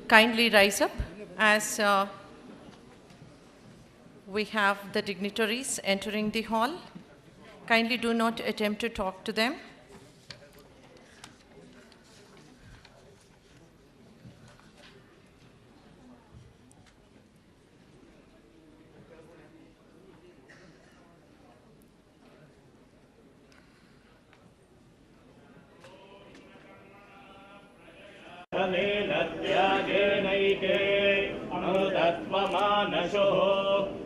Kindly rise up as we have the dignitaries entering the hall. Kindly do not attempt to talk to them.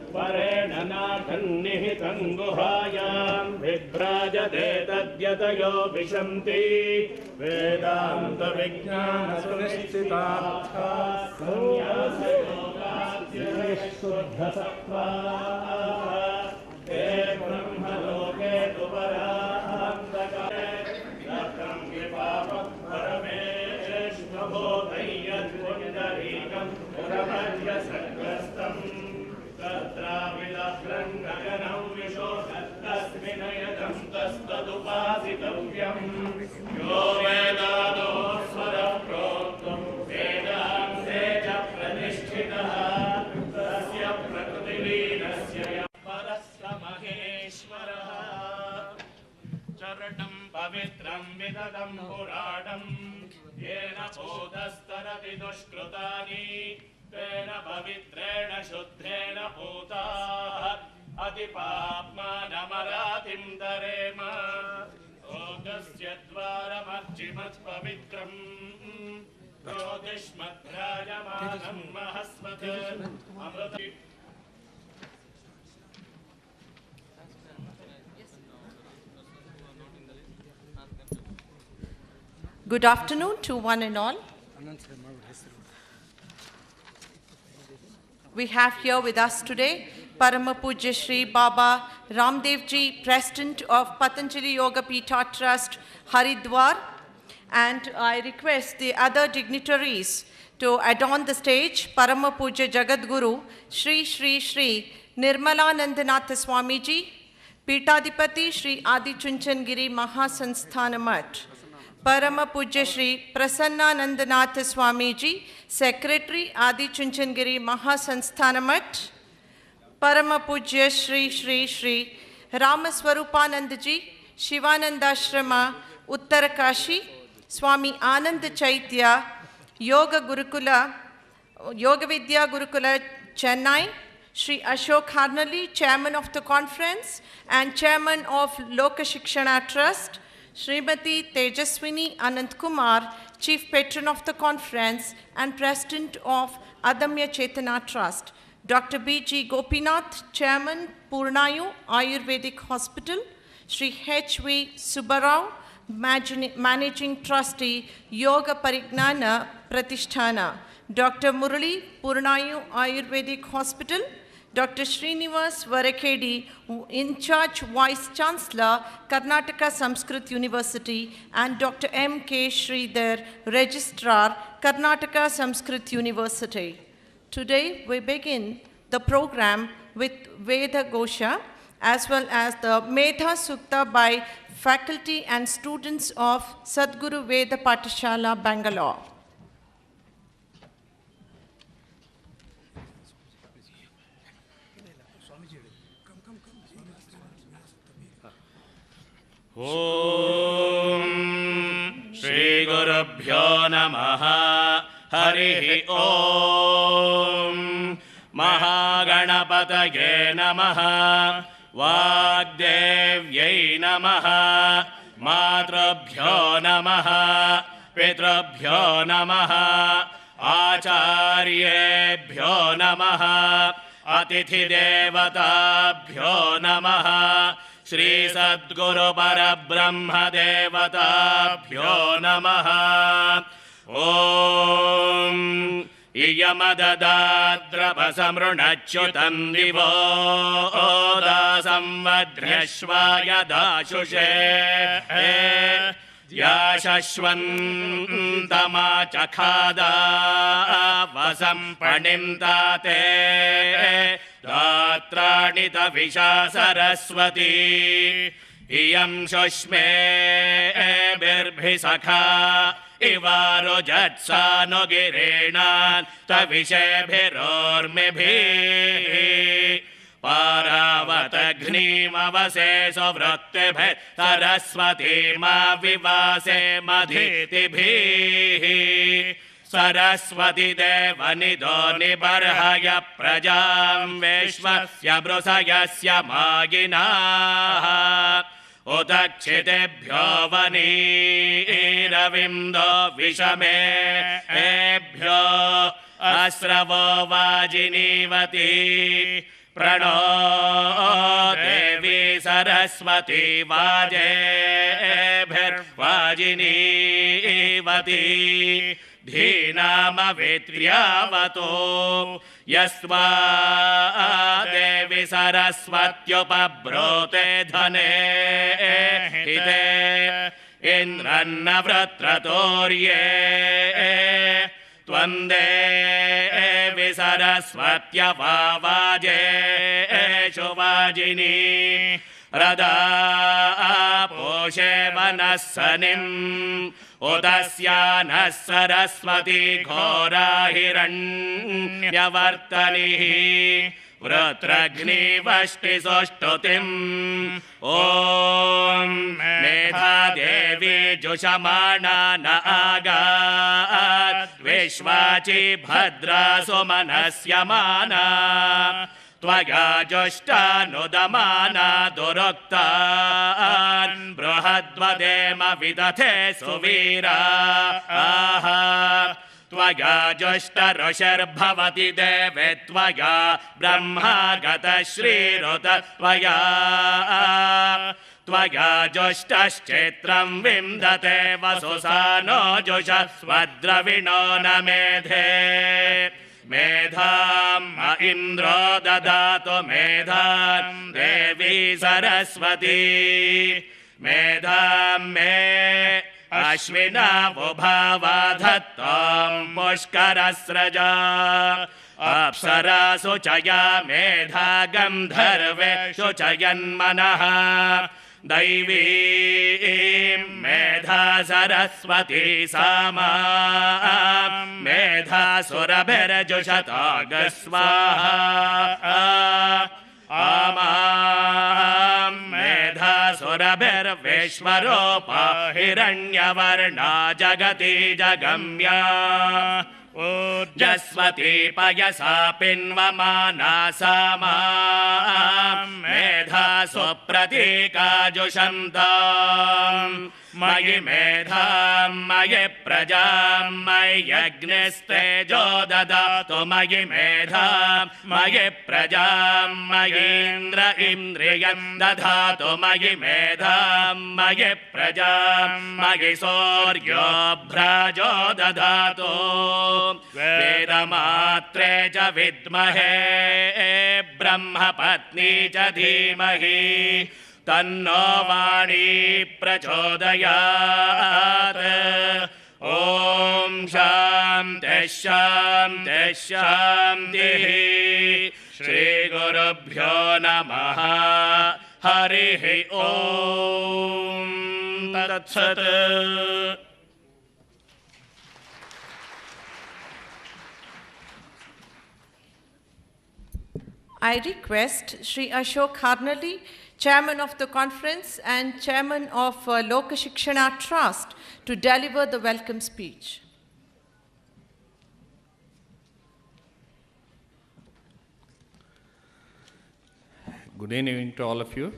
परेण नाथन्निहितं गुहायां विभ्राजते तद्यतयो विशन्ति वेदान्तविज्ञानसुनिश्चितार्थाः संन्यासयोगाद्यनिष्शुद्धसत्त्वाः ते ब्रह्मलोके तु परान्तकाले रत्नं विपापः परमेश्वरबोधय्यद्पुण्डरीकं पुरमर्यसग्रस्तम् तत्राविलभ्रं गगनं विशोषत्तस्मिन्नयनं तस्तदुपासितव्यम् यो वेदादो स्वरः प्रोक्तो वेदान्ते च प्रतिष्ठितः तस्य प्रकृतिलीनस्य परस्य महेश्वरः चरणं पवित्रं विदधं पुराणं येन बोधस्तरति दुष्कृतानि तेन पवित्रेण शुद्धेन पूताः अतिपाप्मानमरातिं तरेम लोकस्य द्वारमर्चिमत्पवित्रम् ज्योतिष्मद्राजमानं महस्मत् अमृति. Good afternoon to one and all. We have here with us today Parama Pujya Shri Baba Ramdev Ji, President of Patanjali Yoga Peetha Trust, Haridwar, and I request the other dignitaries to adorn the stage. Parama Pujya Jagadguru Shri Shri Shri Nirmalanandanath Swami Ji, Peethadipati Shri Adi Chunchandgiri Mahasanstana Math, Parama Pujya Shri Prasannanandanath Swami Ji, Secretary Adi Chunchandgiri Mahasanstana Math, Parama Pujya Shri Shri Shri Ramaswarupanand Ji, Shivanandashrama, Uttarakashi, Swami Anand Chaitya, Yoga Vidya Gurukula, Chennai, Shri Ashok Harnali, Chairman of the conference and Chairman of Loka Shikshana Trust, Srimati Tejaswini Anand Kumar, Chief Patron of the conference and President of Adamya Chetana Trust, Dr. B.G. Gopinath, Chairman, Purnayu Ayurvedic Hospital, Shri H.V. Subbarao, Managing Trustee, Yoga Parignana Pratisthana, Dr. Murali, Purnayu Ayurvedic Hospital, Dr. Srinivas Varakedi, in charge Vice Chancellor, Karnataka Sanskrit University, and Dr. M.K. Sridhar, Registrar, Karnataka Sanskrit University. Today, we begin the program with Veda Gosha, as well as the Medha Sukta by faculty and students of Sadguru Veda Pathashala, Bangalore. Om Shri Gurubhyo Namaha Harihi Om Mahaganapataye Namaha Vagdevyai Namaha Matrabhyo Namaha Pitrabhyo Namaha Acharyebhyo Namaha Atithi Devatabhyo Namaha Shri Sadguru Parabrahma Devatabhyo Namaha Om इयमददाद्रपसमृणच्युतं दिवो दासंवध्र्यश्वाय दाशुषे याशश्वन्तमाचखादा वसं पणिन्ताते दात्राणि तविषा सरस्वती इयं शुष्मे बिर्भिसखा इवारुजत्सानु गिरीणान् तविषेभिरोर्मिभिः पारावतघ्नीमवसे सुवृत्तिभिः सरस्वतीमा विवासे मधीतिभिः सरस्वती देवनिदो निबर्हय प्रजां विश्वस्य वृषयस्य मायिनाः उदक्षितेभ्यो वनीरविन्दो विषमेभ्यो अस्रवो वाजिनीवती प्रणो देवी सरस्वती वाजेभिर्वाजिनीवती धीनामवित्र्यावतो यस्वा देवी सरस्वत्युपब्रोते धने हिते इन्द्रन्न वृत्रतोर्ये त्वं देवी सरस्वत्यवाजेषु वाजिनी रदा पोषे वनस्सनिम् उदस्या नः सरस्वती घोरा हिरण्यवर्तनिः वृत्रग्निवष्टिसुष्टुतिम् ॐ मेधा देवी जुषमाणा न आगात् विश्वाची भद्रा सुमनस्यमाना त्वया जुष्टानुदमाना दुरुक्तान् बृहद्वदेम विदथे सुवीरा त्वया जुष्टऋषिर्भवति देवे त्वया ब्रह्मा गतश्रीरुत त्वया जुष्टश्चैत्रं विन्दते वसुसानो जुषस्वद्रविणो न मेधे मेधां इन्द्रो ददातु मेधां देवी सरस्वती मेधां मे अश्विनावुभावाधत्तां पुष्करस्रजा अप्सरासु चया मेधा गन्धर्वेषु चयन्मनः दैवी मेधा सरस्वती सामा मेधासुरभिर्जुषतागस्वाहा आमां मेधासुरभिर्विश्वरूपा हिरण्यवर्णा जगति जगम्या ऊर्जस्वती पयसा पिन्वमाना सामां मेधासु प्रतीकाजुषन्ताम् मयि मेधां मयि प्रजां मयि यज्ञस्तेजो ददातु मयि मेधां मयि प्रजां मयीन्द्र इन्द्रियं दधातु मयि मेधां मयि प्रजां मयि सूर्यो भ्राजो दधातु वेदमात्रे च विद्महे ब्रह्मपत्नी च धीमहि तन्नो वाणी प्रचोदयात् ॐ शान्तिः शान्तिः शान्तिः श्रीगुरुभ्यो नमः हरिः ॐ तत्सत् I request Sri Ashok Harnali, Chairman of the Conference and Chairman of Loka Shikshana Trust, to deliver the welcome speech. Good evening to all of you.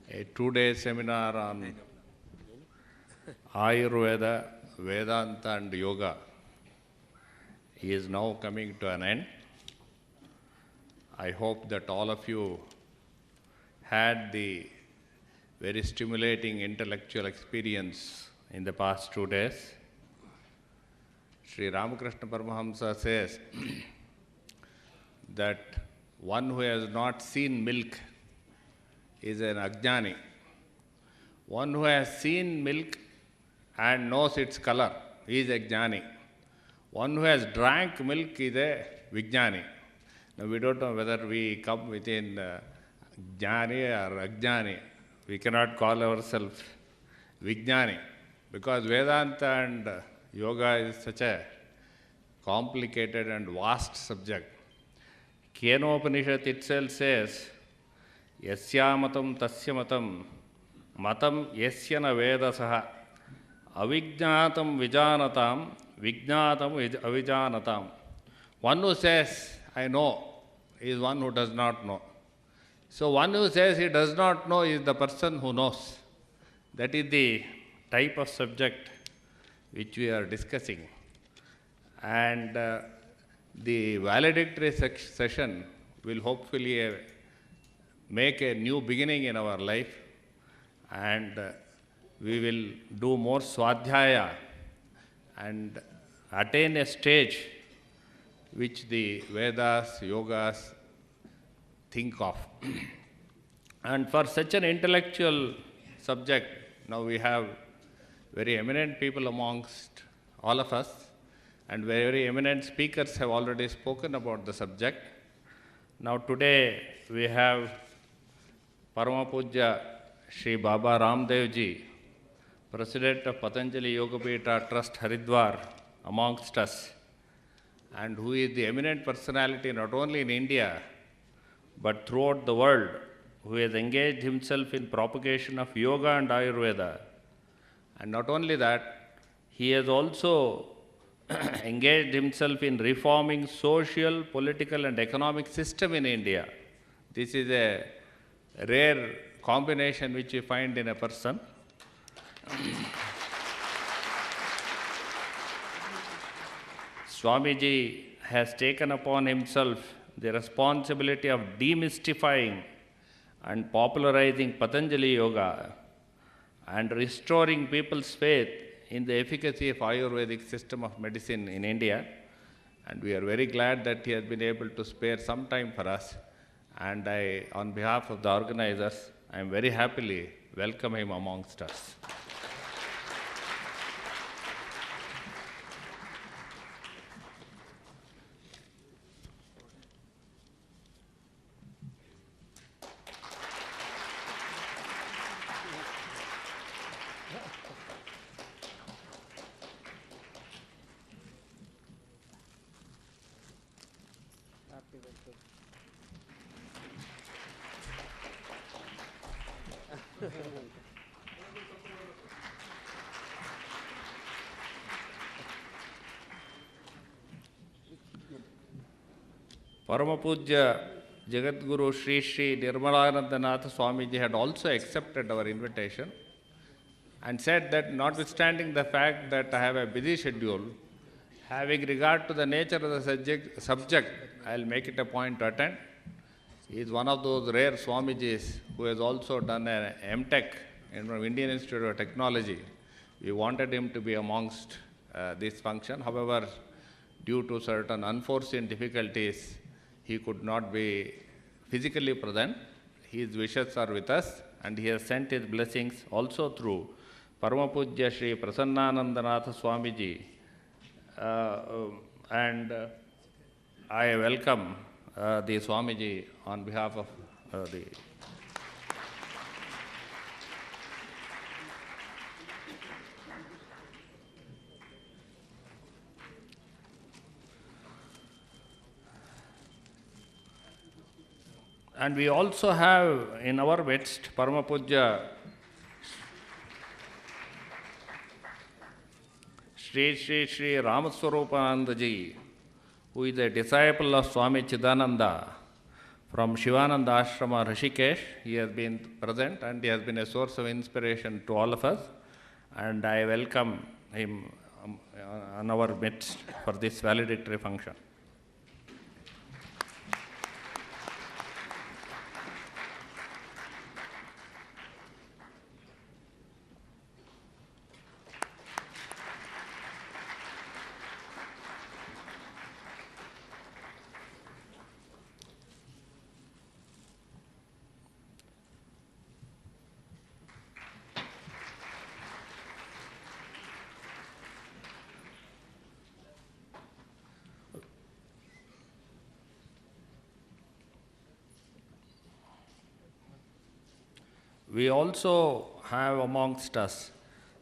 A two-day seminar on Ayurveda, Vedanta and Yoga is now coming to an end. I hope that all of you had the very stimulating intellectual experience in the past 2 days. Sri Ramakrishna Paramahamsa says that one who has not seen milk is an ajnani. One who has seen milk and knows its color is a jnani. One who has drank milk is a vijnani. Now we don't know whether we come within jnani or ajnani. We cannot call ourselves vijnani because Vedanta and yoga is such a complicated and vast subject. Kenopanishad itself says, Yasya matam tasya matam, matam yasya na vedasaha, avijnatam vijanatam, vijnatam avijanatam. One who says, I know, is one who does not know. So one who says he does not know is the person who knows. That is the type of subject which we are discussing. And the valedictory session will hopefully make a new beginning in our life, and we will do more swadhyaya and attain a stage which the Vedas, Yogas think of. And for such an intellectual subject, now we have very eminent people amongst all of us, and very eminent speakers have already spoken about the subject. Now today we have Paramapuja Sri Baba Ramdev Ji, President of Patanjali Yogapita Trust Haridwar, amongst us, and who is the eminent personality not only in India but throughout the world, who has engaged himself in propagation of yoga and Ayurveda. And not only that, he has also engaged himself in reforming social, political and economic system in India. This is a rare combination which we find in a person. Swamiji has taken upon himself the responsibility of demystifying and popularizing Patanjali Yoga and restoring people's faith in the efficacy of Ayurvedic system of medicine in India. And we are very glad that he has been able to spare some time for us. And I, on behalf of the organizers, I am very happily welcome him amongst us. Paramapuja Jagadguru Sri Sri Nirmalanandanath Swamiji had also accepted our invitation and said that notwithstanding the fact that I have a busy schedule, having regard to the nature of the subject, I will make it a point to attend. He is one of those rare Swamijis who has also done an MTech in Indian Institute of Technology. We wanted him to be amongst this function. However, due to certain unforeseen difficulties, he could not be physically present. His wishes are with us, and he has sent his blessings also through Paramapuja Sri Prasannanandanath Swamiji. And I welcome the Swamiji on behalf of the And we also have in our midst Paramapuja Sri Sri Sri Ramaswarupananda Ji, who is a disciple of Swami Chidananda from Shivananda Ashrama Rishikesh. He has been present and he has been a source of inspiration to all of us. And I welcome him on our midst for this valedictory function. we also have amongst us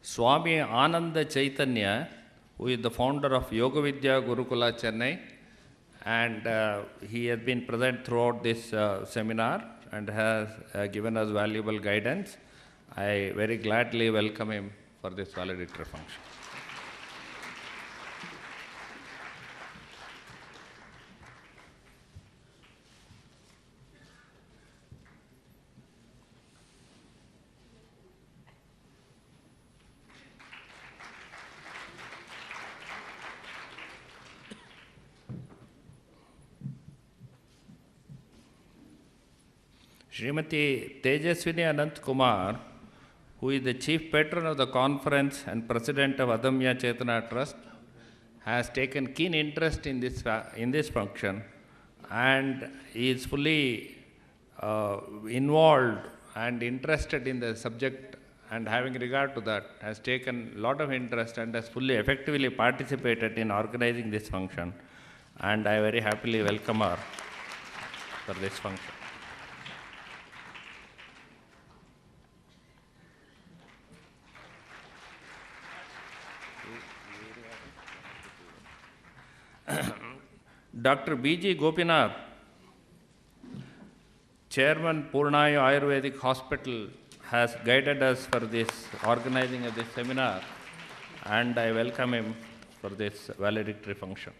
Swami Ananda Chaitanya, who is the founder of Yoga Vidya Gurukula Chennai, and he has been present throughout this seminar and has given us valuable guidance. I very gladly welcome him for this valedictory function. Srimati Tejaswini Anant Kumar, who is the chief patron of the conference and president of Adamya Chetana Trust, has taken keen interest in this function and is fully involved and interested in the subject, and having regard to that has taken a lot of interest and has fully effectively participated in organizing this function, and I very happily welcome her for this function. Dr. B.G. Gopinath, Chairman Purnaya Ayurvedic Hospital, has guided us for this organizing of this seminar, and I welcome him for this valedictory function.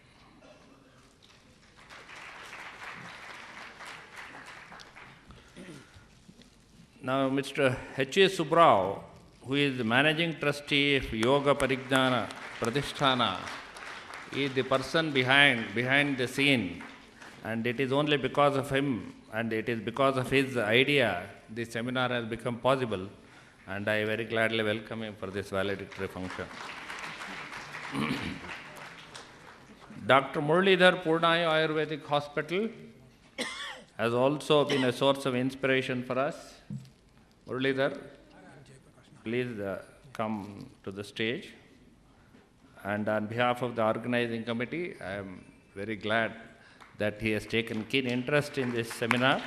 Now, Mr. H.A. Subrao, who is the Managing Trustee of Yoga Parigdana Pratisthana, is the person behind the scene, and it is only because of him and it is because of his idea this seminar has become possible, and I very gladly welcome him for this valedictory function. Dr. Muralidhar Purnaya Ayurvedic Hospital has also been a source of inspiration for us. Muralidhar, please come to the stage. And on behalf of the organizing committee, I am very glad that he has taken keen interest in this seminar.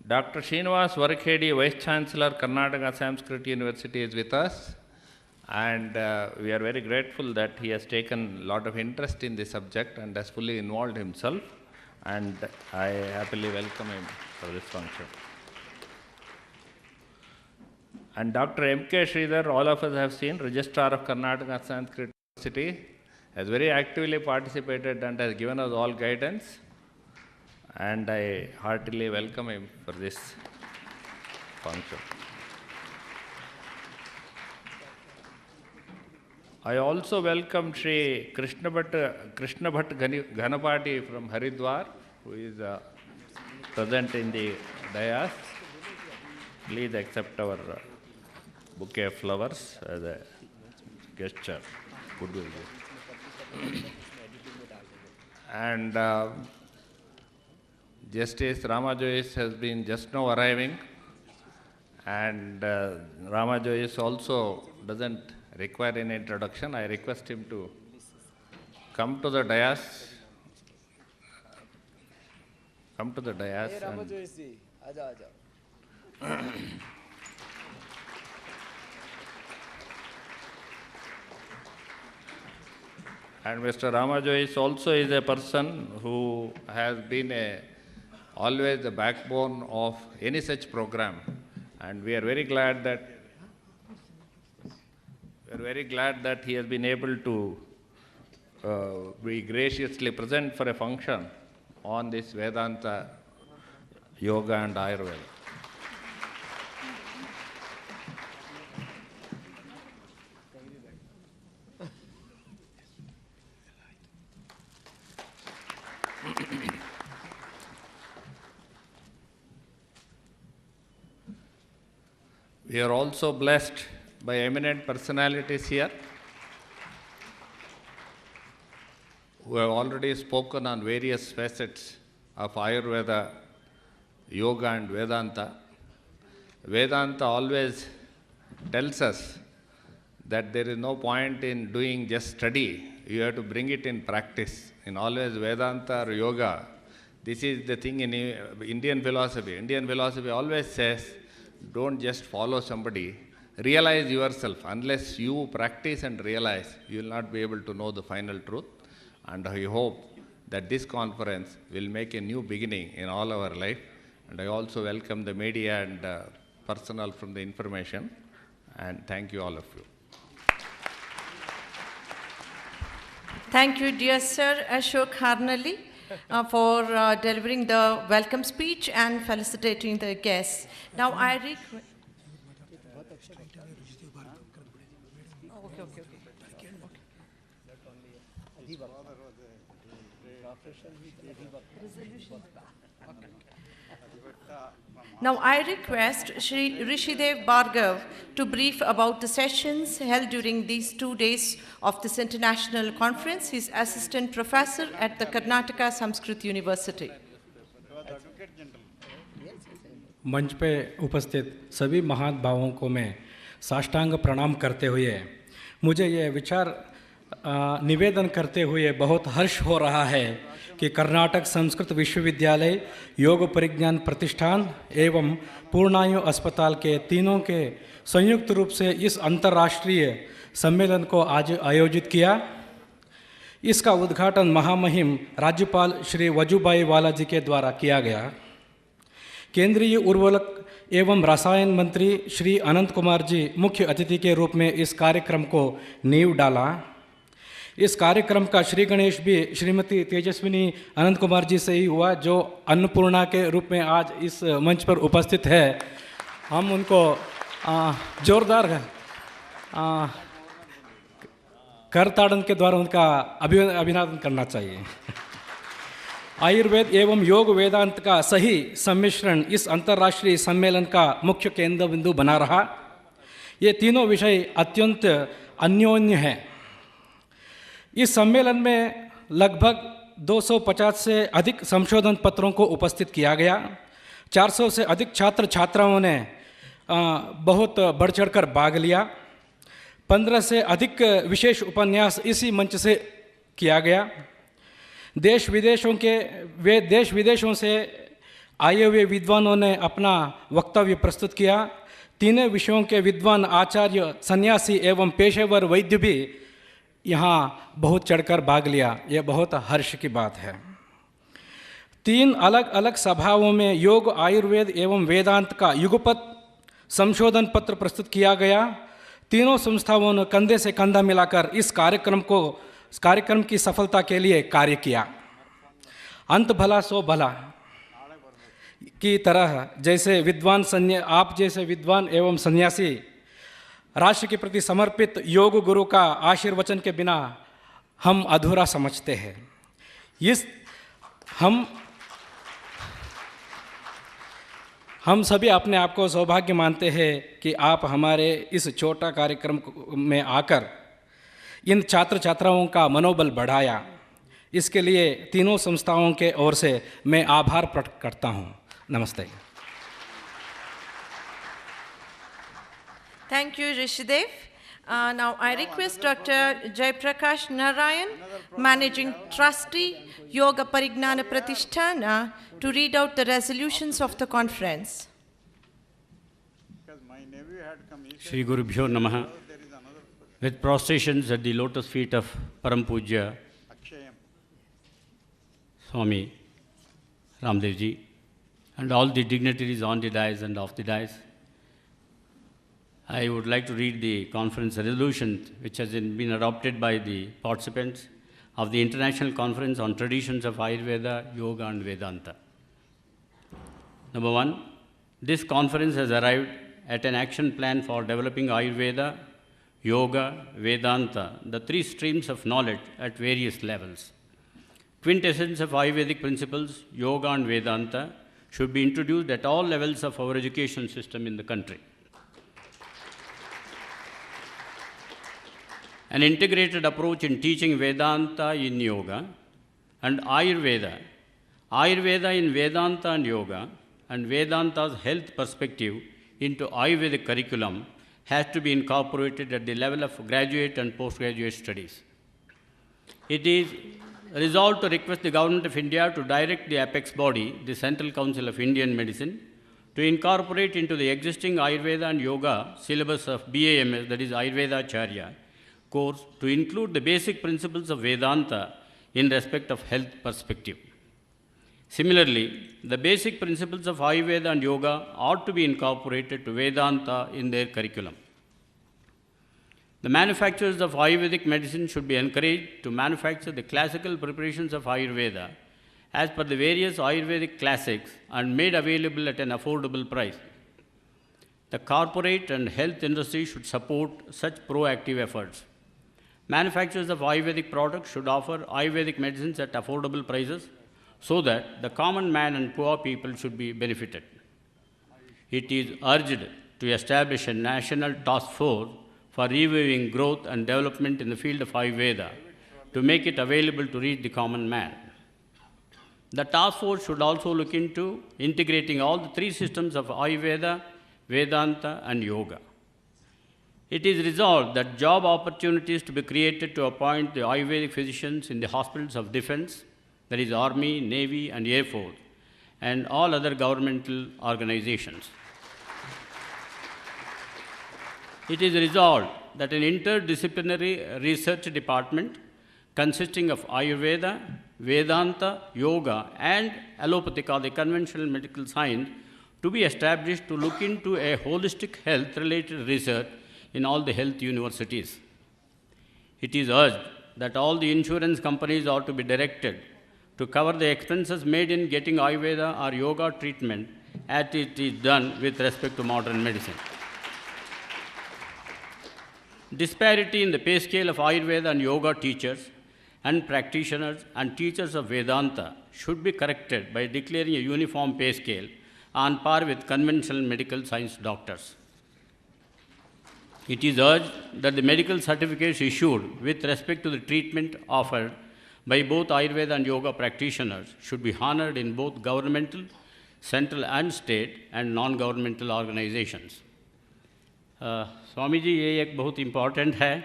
Dr. Srinivas Varakhedi, Vice Chancellor, Karnataka Sanskrit University, is with us, and we are very grateful that he has taken a lot of interest in this subject and has fully involved himself, and I happily welcome him for this function. And Dr. M.K. Sridhar, all of us have seen, Registrar of Karnataka Sanskrit University, has very actively participated and has given us all guidance, and I heartily welcome him for this function. I also welcome Shri Krishna Bhatt Ghanapati from Haridwar, who is present in the dais. Please accept our bouquet of flowers as a gesture. Goodwill. And Justice Rama Joyce has been just now arriving, and Rama Joyce also doesn't require any introduction. I request him to come to the dais. Come to the dais. And Mr. Rama Joyce also is a person who has been always the backbone of any such program, and we are very glad that he has been able to be graciously present for a function on this Vedanta, Yoga and Ayurveda. We are also blessed by eminent personalities here who have already spoken on various facets of Ayurveda, Yoga and Vedanta. Vedanta always tells us that there is no point in doing just study. You have to bring it in practice. In always Vedanta or yoga, this is the thing in Indian philosophy. Indian philosophy always says, don't just follow somebody, realize yourself. Unless you practice and realize, you will not be able to know the final truth. And I hope that this conference will make a new beginning in all our life. And I also welcome the media and personnel from the information. And thank you, all of you. Thank you, dear Sir Ashok Harnally, for delivering the welcome speech and felicitating the guests. Now I request. Now I request Shri Rishidev Bhargav to brief about the sessions held during these 2 days of this international conference. He is assistant professor at the Karnataka Sanskrit University. मंच पे उपस्थित सभी महान भावों को मैं साष्टांग प्रणाम करते हुए मुझे ये विचार निवेदन करते हुए बहुत हर्ष हो रहा है कि कर्नाटक संस्कृत विश्वविद्यालय योग परिज्ञान प्रतिष्ठान एवं पूर्णायु अस्पताल के तीनों के संयुक्त रूप से इस अंतर्राष्ट्रीय सम्मेलन को आज आयोजित किया। इसका उद्घाटन महामहिम राज्यपाल श्री वजुभाई वाला जी के द्वारा किया गया। केंद्रीय उर्वरक एवं रसायन मंत्री श्री अनंत कुमार जी मुख्य अतिथि के रूप में इस कार्यक्रम को नींव डाला। इस कार्यक्रम का श्री गणेश भी श्रीमती तेजस्विनी अनंत कुमार जी से ही हुआ, जो अन्नपूर्णा के रूप में आज इस मंच पर उपस्थित है। हम उनको जोरदार करताड़न के द्वारा उनका अभिनंदन करना चाहिए। आयुर्वेद एवं योग वेदांत का सही सम्मिश्रण इस अंतर्राष्ट्रीय सम्मेलन का मुख्य केंद्र बिंदु बना रहा। ये तीनों विषय अत्यंत अन्योन्य हैं। इस सम्मेलन में लगभग 250 से अधिक संशोधन पत्रों को उपस्थित किया गया। 400 से अधिक छात्र छात्राओं ने बहुत बढ़ चढ़कर भाग लिया। 15 से अधिक विशेष उपन्यास इसी मंच से किया गया। देश विदेशों से आए हुए विद्वानों ने अपना वक्तव्य प्रस्तुत किया। तीनों विषयों के विद्वान आचार्य, सन्यासी एवं पेशेवर वैद्य भी यहाँ बहुत चढ़कर भाग लिया। यह बहुत हर्ष की बात है। 3 अलग अलग सभाओं में योग, आयुर्वेद एवं वेदांत का युगपत संशोधन पत्र प्रस्तुत किया गया। तीनों संस्थाओं ने कंधे से कंधा मिलाकर इस कार्यक्रम की सफलता के लिए कार्य किया। अंत भला सो भला की तरह जैसे आप जैसे विद्वान एवं सन्यासी राष्ट्र के प्रति समर्पित योग गुरु का आशीर्वचन के बिना हम अधूरा समझते हैं। हम सभी अपने आप को सौभाग्य मानते हैं कि आप हमारे इस छोटा कार्यक्रम में आकर इन छात्र छात्राओं का मनोबल बढ़ाया। इसके लिए तीनों संस्थाओं के ओर से मैं आभार प्रकट करता हूँ। नमस्ते। Thank you, Rishidev. Now I request Dr. Jaiprakash Narayan, Managing Trustee, Yoga Parignana Pratishtana, to read out the resolutions of the conference. Shri Guru Bhyo Namaha. With prostrations at the lotus feet of Param Pujya Swami Ramdev Ji and all the dignitaries on the dais and off the dais, I would like to read the conference resolution which has been adopted by the participants of the International Conference on Traditions of Ayurveda, Yoga and Vedanta. Number 1, this conference has arrived at an action plan for developing Ayurveda, Yoga, Vedanta, the 3 streams of knowledge at various levels. Quintessence of Ayurvedic principles, Yoga and Vedanta, should be introduced at all levels of our education system in the country. An integrated approach in teaching Vedanta in Yoga and Ayurveda in Vedanta and Yoga, and Vedanta's health perspective into Ayurvedic curriculum has to be incorporated at the level of graduate and postgraduate studies. It is resolved to request the Government of India to direct the apex body, the Central Council of Indian Medicine, to incorporate into the existing Ayurveda and Yoga syllabus of BAMS, that is Ayurveda Charya, course to include the basic principles of Vedanta in respect of health perspective. Similarly, the basic principles of Ayurveda and Yoga ought to be incorporated to Vedanta in their curriculum. The manufacturers of Ayurvedic medicine should be encouraged to manufacture the classical preparations of Ayurveda as per the various Ayurvedic classics and made available at an affordable price. The corporate and health industry should support such proactive efforts. Manufacturers of Ayurvedic products should offer Ayurvedic medicines at affordable prices so that the common man and poor people should be benefited. It is urged to establish a national task force for reviewing growth and development in the field of Ayurveda to make it available to reach the common man. The task force should also look into integrating all the three systems of Ayurveda, Vedanta, and Yoga. It is resolved that job opportunities to be created to appoint the Ayurvedic physicians in the hospitals of defense, that is Army, Navy, and Air Force, and all other governmental organizations. It is resolved that an interdisciplinary research department consisting of Ayurveda, Vedanta, Yoga, and Allopathica, the conventional medical science, to be established to look into a holistic health-related research in all the health universities. It is urged that all the insurance companies ought to be directed to cover the expenses made in getting Ayurveda or Yoga treatment as it is done with respect to modern medicine. Disparity in the pay scale of Ayurveda and Yoga teachers and practitioners and teachers of Vedanta should be corrected by declaring a uniform pay scale on par with conventional medical science doctors. It is urged that the medical certificates issued with respect to the treatment offered by both Ayurveda and Yoga practitioners should be honored in both governmental, central and state and non-governmental organizations. Swami ji ये एक बहुत important है.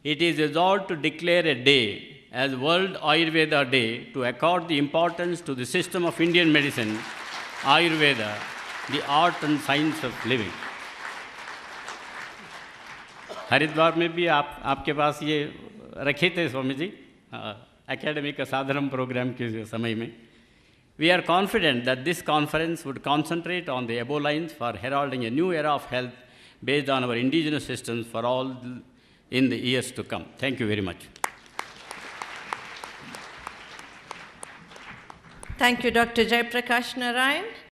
It is resolved to declare a day as World Ayurveda Day to accord the importance to the system of Indian medicine, Ayurveda, the art and science of living. Haridwar में भी आपके पास ये रखे थे स्वामी जी एकेडमी का साधारण प्रोग्राम के समय में. We are confident that this conference would concentrate on the above lines for heralding a new era of health based on our indigenous systems for all in the years to come. Thank you very much. Thank you, Dr. Jaiprakash Narayan.